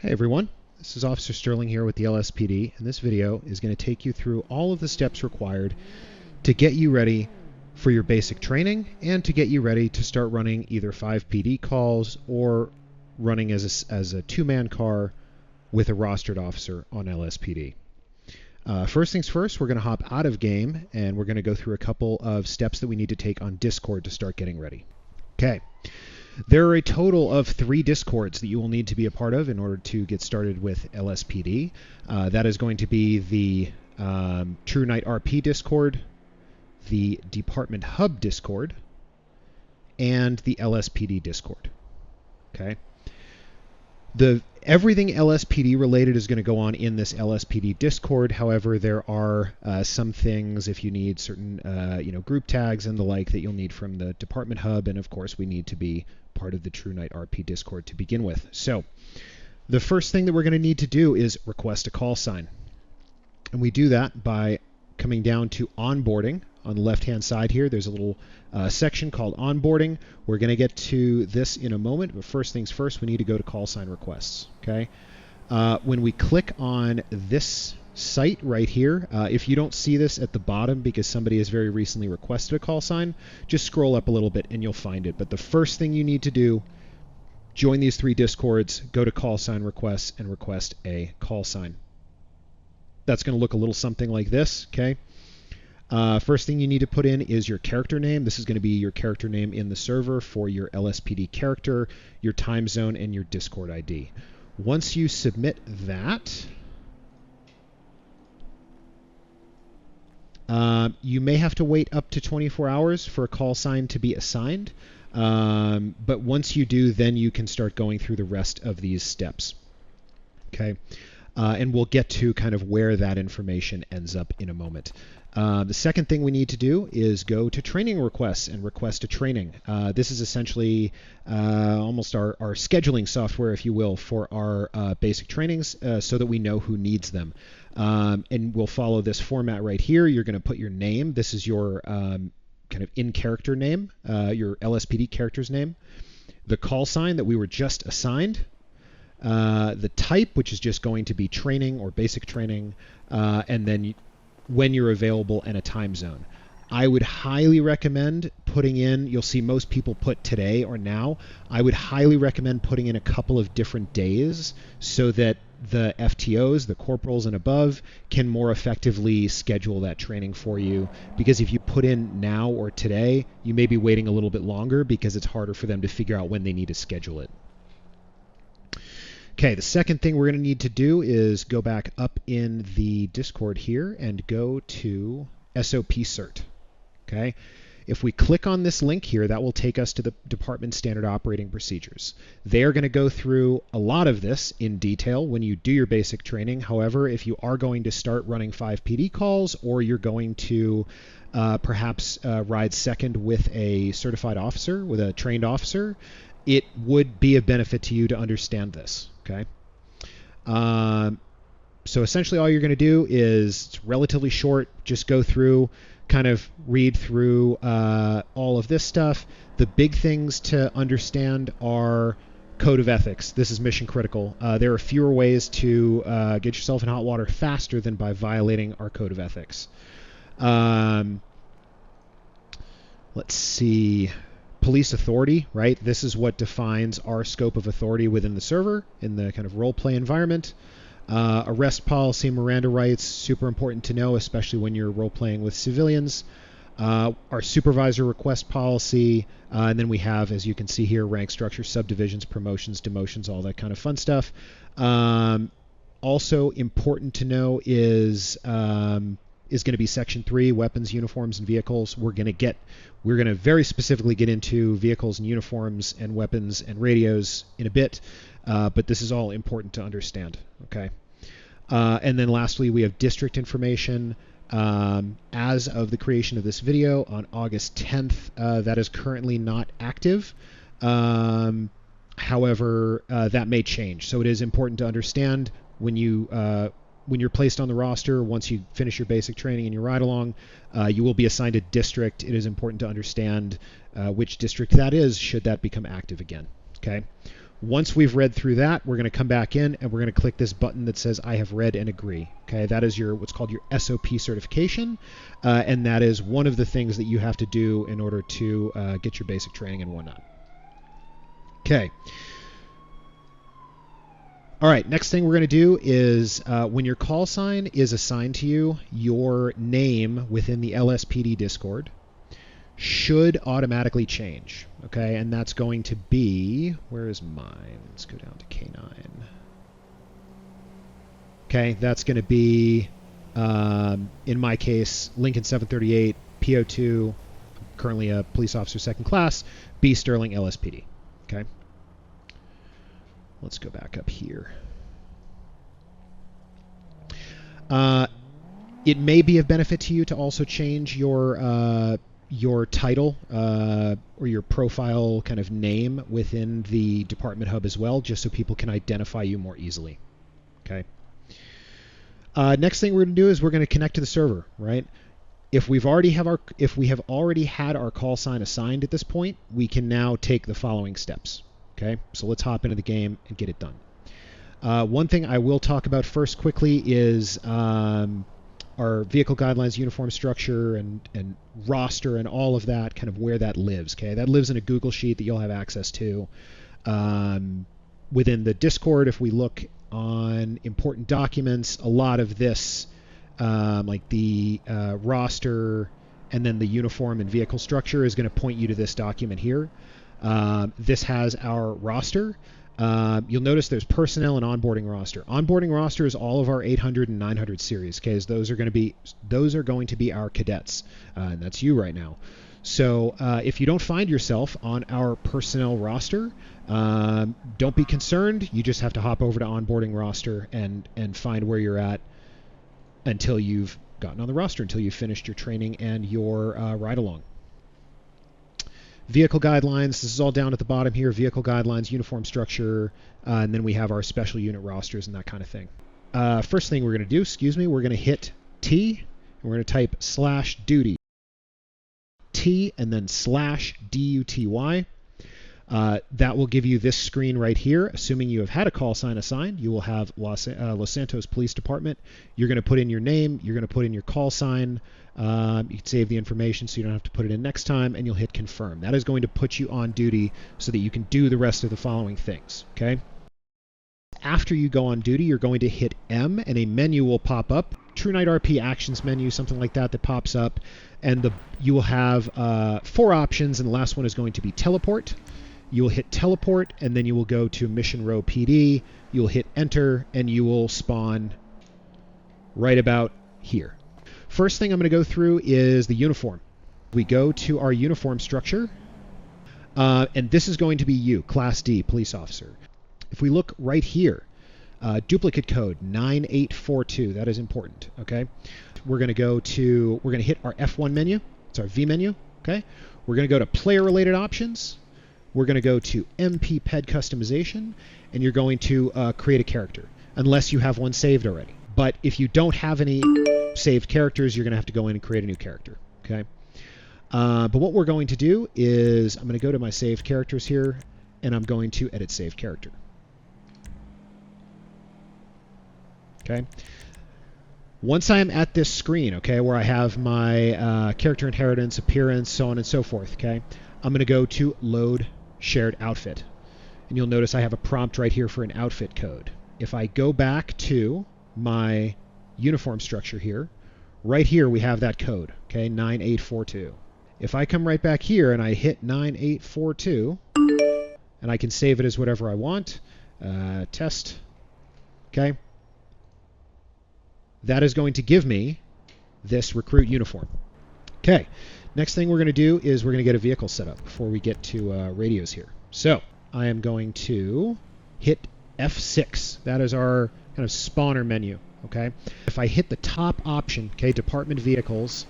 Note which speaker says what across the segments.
Speaker 1: Hey everyone, this is Officer Sterling here with the LSPD, and this video is going to take you through all of the steps required to get you ready for your basic training and to get you ready to start running either 5PD calls or running as a two-man car with a rostered officer on LSPD. First things first, we're going to hop out of game and we're going to go through a couple of steps that we need to take on Discord to start getting ready. Okay. There are a total of 3 Discords that you will need to be a part of in order to get started with LSPD. That is going to be the True Night RP Discord, the Department Hub Discord, and the LSPD Discord. Okay. Everything LSPD related is going to go on in this LSPD Discord. However, there are some things, if you need certain group tags and the like, that you'll need from the Department Hub, and of course we need to be part of the True Night RP Discord to begin with. So the first thing that we're going to need to do is request a call sign, and we do that by coming down to onboarding. On the left-hand side here, there's a little section called onboarding. We're going to get to this in a moment, but first things first, we need to go to call sign requests. Okay. When we click on this site right here, if you don't see this at the bottom because somebody has very recently requested a call sign, just scroll up a little bit and you'll find it. But the first thing you need to do, join these 3 Discords, go to call sign requests, and request a call sign. That's going to look a little something like this. Okay. First thing you need to put in is your character name. This is going to be your character name in the server for your LSPD character, your time zone, and your Discord ID. Once you submit that, you may have to wait up to 24 hours for a call sign to be assigned. But once you do, then you can start going through the rest of these steps. Okay. And we'll get to kind of where that information ends up in a moment. The second thing we need to do is go to training requests and request a training. This is essentially almost our scheduling software, if you will, for our basic trainings so that we know who needs them. And we'll follow this format right here. You're going to put your name. This is your kind of in-character name, your LSPD character's name, the call sign that we were just assigned, the type, which is just going to be training or basic training, and then when you're available and a time zone. I would highly recommend putting in, you'll see most people put today or now. I would highly recommend putting in a couple of different days so that the FTOs, the corporals and above, can more effectively schedule that training for you. Because if you put in now or today, you may be waiting a little bit longer because it's harder for them to figure out when they need to schedule it. Okay, the second thing we're going to need to do is go back up in the Discord here and go to SOP Cert. Okay, if we click on this link here, that will take us to the Department Standard Operating Procedures. They are going to go through a lot of this in detail when you do your basic training. However, if you are going to start running 5PD calls or you're going to perhaps ride second with a certified officer, with a trained officer, it would be of benefit to you to understand this. Okay. So essentially all you're going to do is, it's relatively short, just go through, kind of read through all of this stuff. The big things to understand are code of ethics. This is mission critical. There are fewer ways to get yourself in hot water faster than by violating our code of ethics. Let's see. Police authority, right? This is what defines our scope of authority within the server in the kind of role play environment. Arrest policy, Miranda rights, super important to know, especially when you're role playing with civilians. Our supervisor request policy, and then we have, as you can see here, rank structure, subdivisions, promotions, demotions, all that kind of fun stuff. Also important to know is going to be Section 3, weapons, uniforms, and vehicles. We're going to very specifically get into vehicles and uniforms and weapons and radios in a bit, but this is all important to understand. Okay. And then lastly, we have district information. As of the creation of this video on August 10th, that is currently not active. However, that may change. So it is important to understand when you're placed on the roster, once you finish your basic training and your ride along, you will be assigned a district. It is important to understand which district that is should that become active again. Okay. Once we've read through that, we're going to come back in and we're going to click this button that says I have read and agree. Okay, that is your what's called your SOP certification, and that is one of the things that you have to do in order to get your basic training and whatnot. Okay. All right, next thing we're going to do is when your call sign is assigned to you, your name within the LSPD Discord should automatically change. Okay, and that's going to be, where is mine? Let's go down to K9. Okay, that's going to be, in my case, Lincoln 738, PO2, currently a police officer second class, B Sterling LSPD. Okay. Let's go back up here. It may be of benefit to you to also change your title or your profile kind of name within the department hub as well, just so people can identify you more easily. Okay. Next thing we're going to do is we're going to connect to the server, right? If we have already had our call sign assigned at this point, we can now take the following steps. Okay, so let's hop into the game and get it done. One thing I will talk about first quickly is our vehicle guidelines, uniform structure, and roster, and all of that, kind of where that lives. Okay, that lives in a Google Sheet that you'll have access to. Within the Discord, if we look on important documents, a lot of this, like the roster and then the uniform and vehicle structure, is going to point you to this document here. This has our roster. You'll notice there's personnel and onboarding roster. Onboarding roster is all of our 800 and 900 series. Okay, those are going to be our cadets, and that's you right now. So if you don't find yourself on our personnel roster, don't be concerned. You just have to hop over to onboarding roster and find where you're at until you've gotten on the roster, until you've finished your training and your ride along. Vehicle guidelines, this is all down at the bottom here. Vehicle guidelines, uniform structure, and then we have our special unit rosters and that kind of thing. First thing we're going to do, we're going to hit T, and we're going to type /duty. T and then /DUTY. That will give you this screen right here. Assuming you have had a call sign assigned, you will have Los Santos Police Department. You're going to put in your name. You're going to put in your call sign. You can save the information so you don't have to put it in next time, and you'll hit confirm. That is going to put you on duty so that you can do the rest of the following things. Okay. After you go on duty, you're going to hit M, and a menu will pop up. True Night RP Actions menu, something like that pops up, and you will have 4 options, and the last one is going to be teleport. You will hit teleport, and then you will go to Mission Row PD. You will hit enter, and you will spawn right about here. First thing I'm going to go through is the uniform. We go to our uniform structure, and this is going to be you, Class D, police officer. If we look right here, duplicate code 9842, that is important, okay? We're going to hit our F1 menu. It's our V menu, okay? We're going to go to player-related options. We're going to go to MPPED customization, and you're going to create a character, unless you have one saved already. But if you don't have any saved characters, you're going to have to go in and create a new character, okay? But what we're going to do is I'm going to go to my saved characters here, and I'm going to edit saved character. Okay. Once I'm at this screen, okay, where I have my character inheritance, appearance, so on and so forth, okay, I'm going to go to load shared outfit. And you'll notice I have a prompt right here for an outfit code. If I go back to my uniform structure here, right here we have that code, okay, 9842. If I come right back here and I hit 9842, and I can save it as whatever I want, test, okay, that is going to give me this recruit uniform. Okay, next thing we're going to do is we're going to get a vehicle set up before we get to radios here. So I am going to hit F6. That is our kind of spawner menu, okay? If I hit the top option, okay, department vehicles,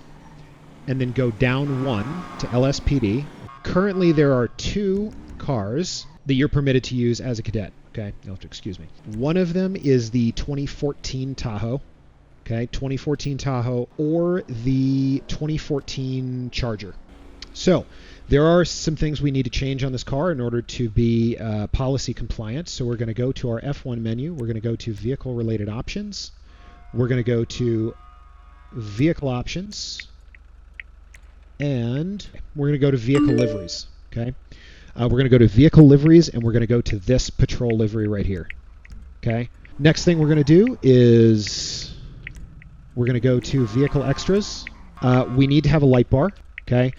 Speaker 1: and then go down 1 to LSPD, currently there are 2 cars that you're permitted to use as a cadet, okay? You'll have to excuse me. One of them is the 2014 Tahoe. Okay, 2014 Tahoe or the 2014 Charger. So There are some things we need to change on this car in order to be policy compliant. So we're going to go to our F1 menu. We're going to go to Vehicle Related Options. We're going to go to Vehicle Options. And we're going to go to Vehicle Liveries. Okay. We're going to go to Vehicle Liveries, and we're going to go to this patrol livery right here. Okay. Next thing we're going to do is we're going to go to Vehicle Extras. We need to have a light bar. Okay.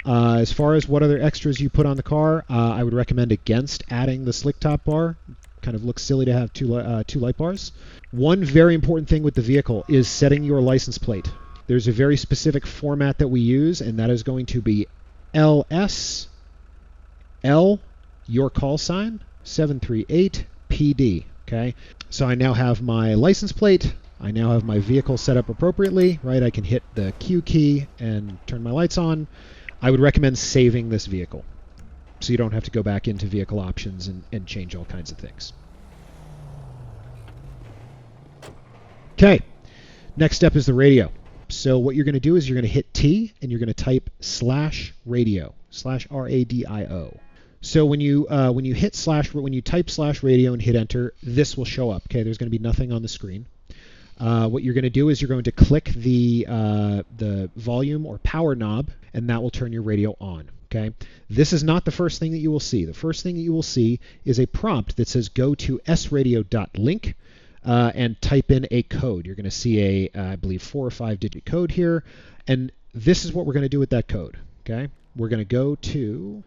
Speaker 1: As far as what other extras you put on the car, I would recommend against adding the slick top bar. Kind of looks silly to have two light bars. One very important thing with the vehicle is setting your license plate. There's a very specific format that we use, and that is going to be LS, L, your call sign, 738 PD. Okay, so I now have my license plate. I now have my vehicle set up appropriately, right? I can hit the Q key and turn my lights on. I would recommend saving this vehicle so you don't have to go back into vehicle options and change all kinds of things. Okay, next step is the radio. So what you're going to do is you're going to hit T and you're going to type /radio, /radio. So when you hit when you type /radio and hit enter, this will show up. Okay, there's going to be nothing on the screen. What you're going to do is you're going to click the volume or power knob, and that will turn your radio on. Okay, this is not the first thing that you will see. The first thing that you will see is a prompt that says go to sradio.link and type in a code. You're going to see I believe 4 or 5 digit code here, and this is what we're going to do with that code. Okay, we're going to go to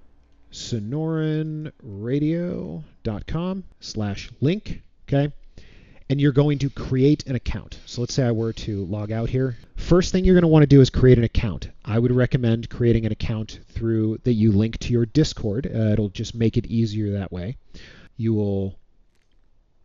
Speaker 1: sonoranradio.com/link. Okay. And you're going to create an account. So let's say I were to log out here. First thing you're going to want to do is create an account. I would recommend creating an account that you link to your Discord. It'll just make it easier that way. You will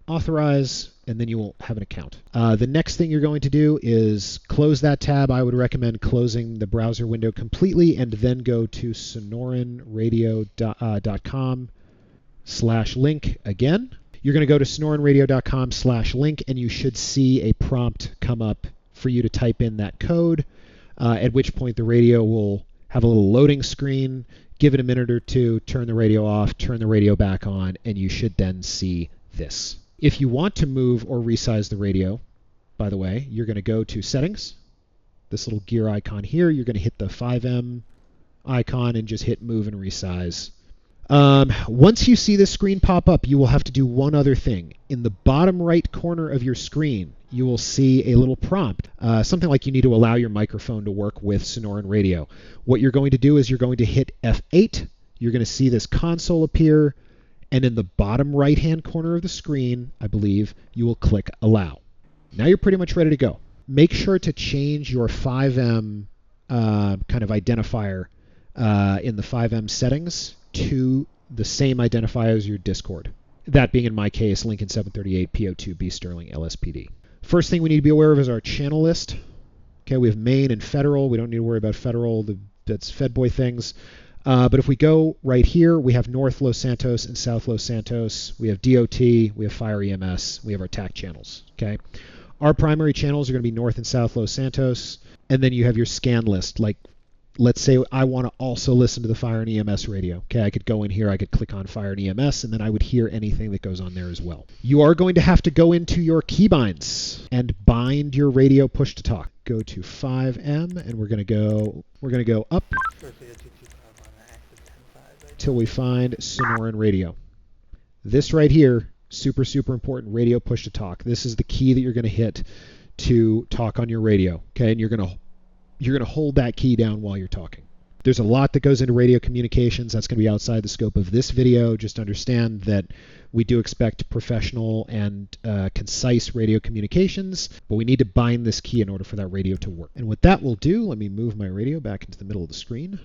Speaker 1: authorize, and then you will have an account. The next thing you're going to do is close that tab. I would recommend closing the browser window completely and then go to sonoranradio.com/link again. You're going to go to sonoranradio.com/link, and you should see a prompt come up for you to type in that code, at which point the radio will have a little loading screen. Give it a minute or two, turn the radio off, turn the radio back on, and you should then see this. If you want to move or resize the radio, by the way, you're going to go to Settings, this little gear icon here. You're going to hit the FiveM icon and just hit Move and Resize. Once you see this screen pop up, you will have to do one other thing. In the bottom right corner of your screen, you will see a little prompt, something like you need to allow your microphone to work with Sonoran Radio. What you're going to do is you're going to hit F8. You're going to see this console appear, and in the bottom right-hand corner of the screen, I believe, you will click Allow. Now you're pretty much ready to go. Make sure to change your FiveM kind of identifier in the FiveM settings to the same identifier as your Discord. That being, in my case, Lincoln 738 PO2B Sterling LSPD. First thing we need to be aware of is our channel list. Okay, we have main and federal. We don't need to worry about federal. That's FedBoy things. But if we go right here, we have North Los Santos and South Los Santos. We have DOT. We have Fire EMS. We have our TAC channels. Okay, our primary channels are going to be North and South Los Santos. And then you have your scan list, like let's say I want to also listen to the Fire and EMS radio. Okay, I could go in here, I could click on Fire and EMS, and then I would hear anything that goes on there as well. You are going to have to go into your keybinds and bind your radio push to talk. Go to FiveM, and we're going to go up till we find Sonoran Radio. This right here, super important, radio push to talk. This is the key that you're going to hit to talk on your radio. Okay, and you're going to hold that key down while you're talking. There's a lot that goes into radio communications. That's going to be outside the scope of this video. Just understand that we do expect professional and concise radio communications, but we need to bind this key in order for that radio to work. And what that will do, let me move my radio back into the middle of the screen.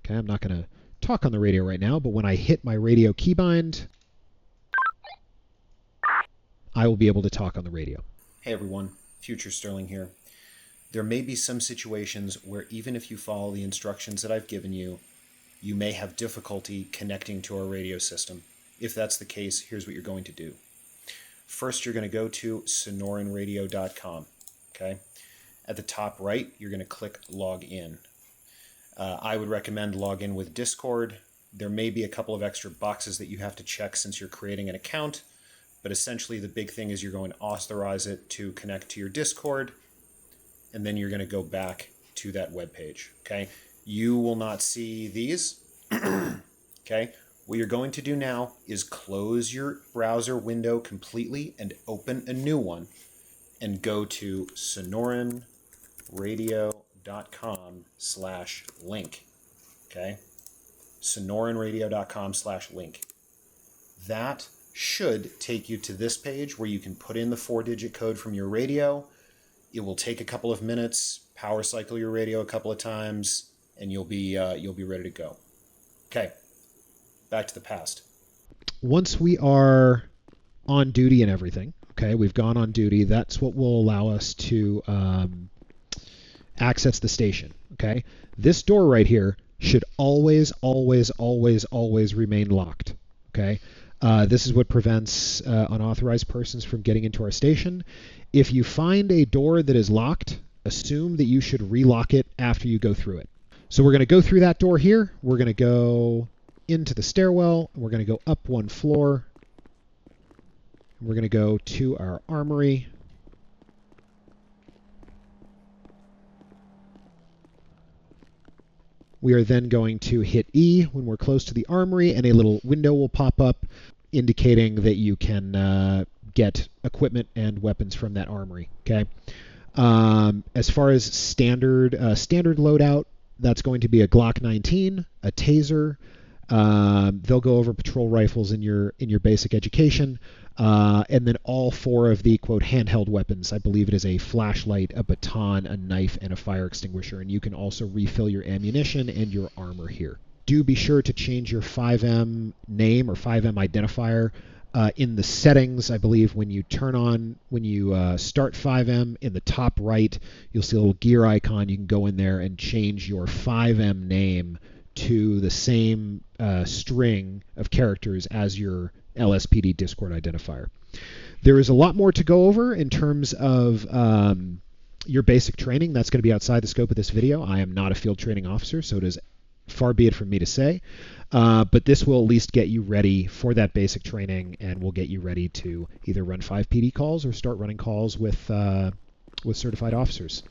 Speaker 1: Okay, I'm not going to talk on the radio right now, but when I hit my radio keybind, I will be able to talk on the radio.
Speaker 2: Hey everyone, Future Sterling here. There may be some situations where even if you follow the instructions that I've given you, you may have difficulty connecting to our radio system. If that's the case, here's what you're going to do. First, you're going to go to sonoranradio.com. Okay? At the top right, you're going to click Log In. I would recommend log in with Discord. There may be a couple of extra boxes that you have to check since you're creating an account, but essentially the big thing is you're going to authorize it to connect to your Discord, and then you're going to go back to that web page. Okay, you will not see these. Okay, what you're going to do now is close your browser window completely and open a new one and go to sonoranradio.com/link. Okay, sonoranradio.com/link. That should take you to this page where you can put in the 4-digit code from your radio. It will take a couple of minutes, power cycle your radio a couple of times, and you'll be ready to go. Okay, back to the past.
Speaker 1: Once we are on duty and everything, okay, we've gone on duty, that's what will allow us to access the station. Okay, this door right here should always remain locked. Okay, this is what prevents unauthorized persons from getting into our station. If you find a door that is locked, assume that you should relock it after you go through it. So we're going to go through that door here. We're going to go into the stairwell. We're going to go up one floor. We're going to go to our armory. We are then going to hit E when we're close to the armory, and a little window will pop up indicating that you can get equipment and weapons from that armory. Okay. As far as standard loadout, that's going to be a Glock 19, a taser. They'll go over patrol rifles in your basic education, and then all 4 of the quote handheld weapons. I believe it is a flashlight, a baton, a knife, and a fire extinguisher. And you can also refill your ammunition and your armor here. Do be sure to change your FiveM name or FiveM identifier in the settings. I believe when you start FiveM, in the top right, you'll see a little gear icon. You can go in there and change your FiveM name to the same string of characters as your LSPD Discord identifier. There is a lot more to go over in terms of your basic training. That's going to be outside the scope of this video. I am not a field training officer, so it is far be it from me to say. But this will at least get you ready for that basic training, and will get you ready to either run 5 PD calls or start running calls with certified officers.